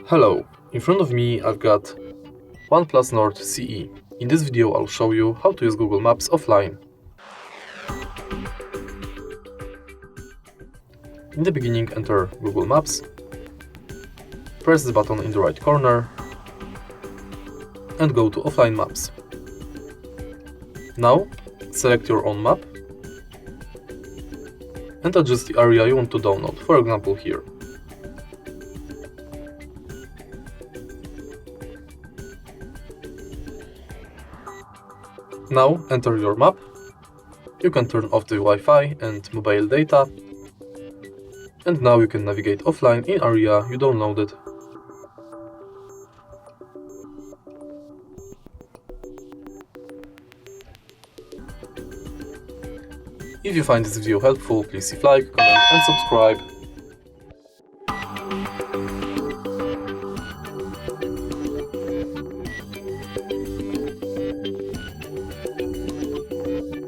Hello, in front of me I've got OnePlus Nord CE. In this video I'll show you how to use Google Maps offline. In the beginning enter Google Maps, press the button in the right corner and go to Offline Maps. Now select your own map and adjust the area you want to download, for example here. Now enter your map. You can turn off the Wi-Fi and mobile data, and now you can navigate offline in area you downloaded. If you find this video helpful, please leave like, comment and subscribe.